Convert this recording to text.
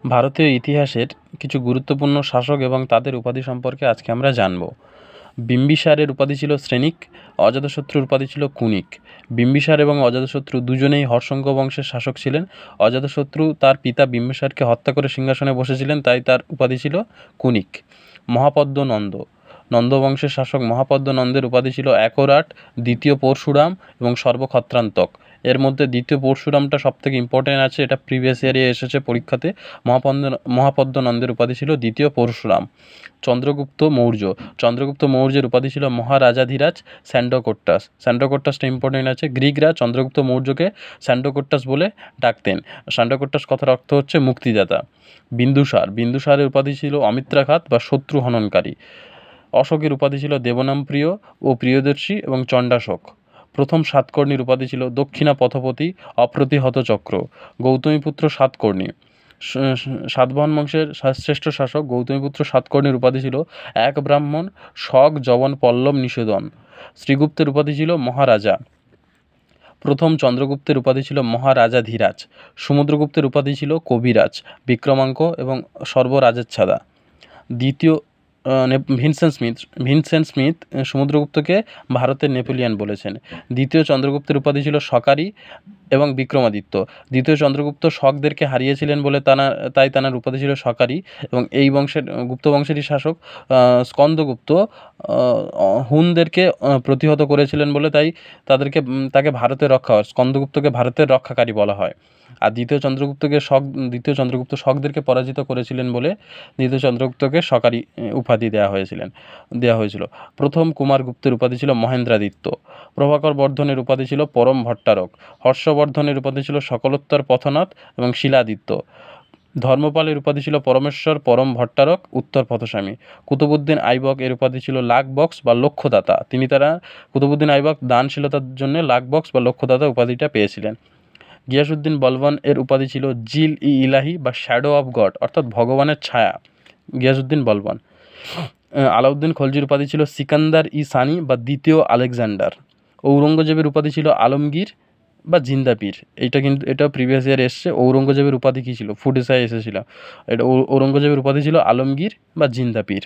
ভারতীয় ইতিহাসের কিছু গুরুত্বপূর্ণ শাসক এবং তাদের উপাধি সম্পর্কে আজকে আমরা জানব। বিম্বিসারের উপাধি ছিল শ্রেনিক, অজাতশত্রুর উপাধি ছিল কুনিক। বিম্বিসার এবং অজাতশত্রু দুজনেই হর্ষঙ্গ বংশের শাসক ছিলেন। অজাতশত্রু তার পিতা বিম্বিসারকে হত্যা করে সিংহাসনে বসেছিলেন, তাই তার উপাধি ছিল কুনিক। মহাপদ্ম নন্দ, নন্দ বংশের শাসক মহাপদ্ম নন্দের উপাধি ছিল একরাট, দ্বিতীয় পরশুরাম এবং সর্বক্ষত্রান্তক। এর মধ্যে দ্বিতীয় পরশুরামটা সবথেকে ইম্পর্টেন্ট আছে, এটা প্রিভিয়াস ইয়ারে এসেছে পরীক্ষাতে। মহাপদ্ম নন্দের উপাধি ছিল দ্বিতীয় পরশুরাম। চন্দ্রগুপ্ত মৌর্য, চন্দ্রগুপ্ত মৌর্যের উপাধি ছিল মহারাজাধিরাজ স্যান্ডোকোট্টাস। স্যান্ডোকোট্টাসটা ইম্পর্টেন্ট আছে। গ্রিকরা চন্দ্রগুপ্ত মৌর্যকে স্যান্ডোকোট্টাস বলে ডাকতেন। স্যান্ডোকোট্টাস কথার অর্থ হচ্ছে মুক্তিদাতা। বিন্দুসার, বিন্দুসারের উপাধি ছিল অমিত্রাঘাত বা শত্রু হননকারী। অশোকের উপাধি ছিল দেবনামপ্রিয় ও প্রিয়দর্শী এবং চণ্ডাশোক। প্রথম সাতকর্ণীর উপাধি ছিল দক্ষিণা পথপতি, অপ্রতিহত চক্র। গৌতমীপুত্র সাতকর্ণী, সাতবাহন বংশের শ্রেষ্ঠ শাসক গৌতমীপুত্র সাতকর্ণীর উপাধি ছিল এক ব্রাহ্মণ, শক যবন পল্লব নিষেধন। শ্রীগুপ্তের উপাধি ছিল মহারাজা। প্রথম চন্দ্রগুপ্তের উপাধি ছিল মহারাজাধিরাজ। সমুদ্রগুপ্তের উপাধি ছিল কবিরাজ, বিক্রমাঙ্ক এবং সর্বরাজেচ্ছাদা। দ্বিতীয় ভিনসেন্ট স্মিথ সমুদ্রগুপ্তকে ভারতের নেপোলিয়ান বলেছেন। দ্বিতীয় চন্দ্রগুপ্তের উপাধি ছিল শকারি এবং বিক্রমাদিত্য। দ্বিতীয় চন্দ্রগুপ্ত শকদেরকে হারিয়েছিলেন বলে তাই তাঁর উপাধি ছিল শকারি। এবং এই বংশের গুপ্ত বংশেরই শাসক স্কন্দগুপ্ত হুনদেরকে প্রতিহত করেছিলেন বলে তাকে ভারতের স্কন্দগুপ্তকে ভারতের রক্ষাকারী বলা হয়। আর দ্বিতীয় চন্দ্রগুপ্ত শকদেরকে পরাজিত করেছিলেন বলে দ্বিতীয় চন্দ্রগুপ্তকে শকারি উপাধি দেওয়া হয়েছিল। প্রথম কুমারগুপ্তের উপাধি ছিল মহেন্দ্রাদিত্য। প্রভাকর বর্ধনের উপাধি ছিল পরম ভট্টারক। হর্ষবর্ধনের উপাধি ছিল সকলোত্তর পথনাথ এবং শিলাদিত্য। ধর্মপালের উপাধি ছিল পরমেশ্বর পরম ভট্টারক, উত্তর পথস্বামী। কুতুবুদ্দিন আইবক এর উপাধি ছিল লাখ বক্স বা লক্ষ্যদাতা। কুতুবুদ্দিন আইবক দানশীলতার জন্য লাখ বক্স বা লক্ষ্যদাতা উপাধিটা পেয়েছিলেন। গিয়াসুদ্দিন বলবন এর উপাধি ছিল জিল ই ইলাহি বা শ্যাডো অফ গড, অর্থাৎ ভগবানের ছায়া, গিয়াসুদ্দিন বলবন। আলাউদ্দিন খলজির উপাধি ছিল সিকান্দার ই সানি বা দ্বিতীয় আলেকজান্ডার। ঔরঙ্গজেবের উপাধি ছিল আলমগীর বা জিন্দাপীর। এটা প্রিভিয়াস ইয়ার এসছে। ঔরঙ্গজেবের উপাধি কী ছিল? ফুড এসআই এসেছিল। এটা ঔরঙ্গজেবের উপাধি ছিল আলমগীর বা জিন্দাপীর।